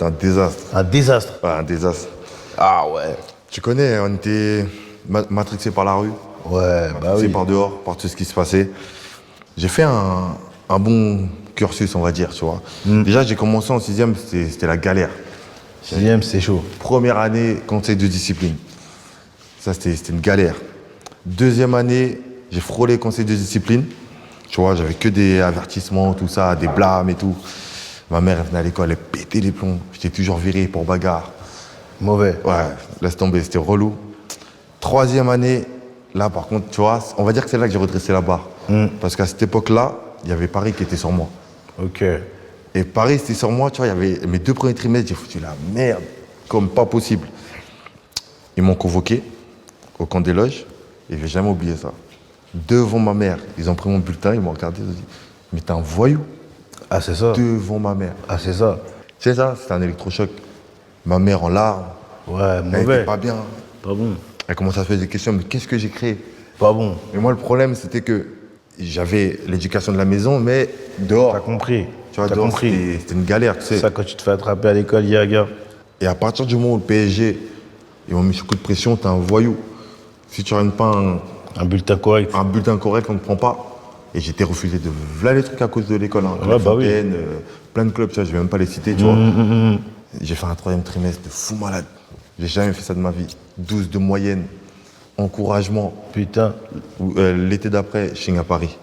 c'était un désastre. Un désastre. Ouais, un désastre. Ah ouais. Tu connais, on était matrixés par la rue, Ouais, bah matrixés oui. par dehors, par tout ce qui se passait. J'ai fait un bon cursus, on va dire, tu vois. Déjà, j'ai commencé en sixième, c'était la galère. 6e, c'est chaud. Première année, conseil de discipline. Ça, c'était une galère. Deuxième année, j'ai frôlé conseil de discipline. Tu vois, j'avais que des avertissements, tout ça, des blâmes et tout. Ma mère, elle venait à l'école, elle pétait les plombs. J'étais toujours viré pour bagarre. Mauvais. Ouais, laisse tomber, c'était relou. Troisième année, là, par contre, tu vois, on va dire que c'est là que j'ai redressé la barre. Parce qu'à cette époque-là, il y avait Paris qui était sur moi. Ok. Et Paris, c'était sur moi, tu vois, il y avait mes 2 premiers trimestres, j'ai foutu la merde, comme pas possible. Ils m'ont convoqué au camp des loges, et je vais jamais oublier ça. Devant ma mère, ils ont pris mon bulletin, ils m'ont regardé, ils ont dit « Mais t'es un voyou ?» Ah, c'est ça. Devant ma mère. Ah, c'est ça. C'est ça, c'était un électrochoc. Ma mère en larmes, Ouais, elle mauvais. était pas bien. Pas bon. Elle commence à se poser des questions, mais qu'est-ce que j'ai créé? Pas bon. Mais moi, le problème, c'était que j'avais l'éducation de la maison, mais dehors. T'as compris. Tu vois, T'as dehors, compris. c'était une galère, tu sais. Ça, quand tu te fais attraper à l'école, Yaga. Et à partir du moment où le PSG, ils m'ont mis sous coup de pression, t'es un voyou. Si tu ramènes pas Un bulletin correct. un bulletin correct, on ne te prend pas. Et j'étais refusé de voilà les trucs à cause de l'école. Hein. Ouais, bah oui. Fontaine, plein de clubs, tu vois, je vais même pas les citer, tu vois. J'ai fait un 3e trimestre de fou malade. J'ai jamais fait ça de ma vie. 12 de moyenne, encouragement. Putain. L'été d'après, je signe à Paris.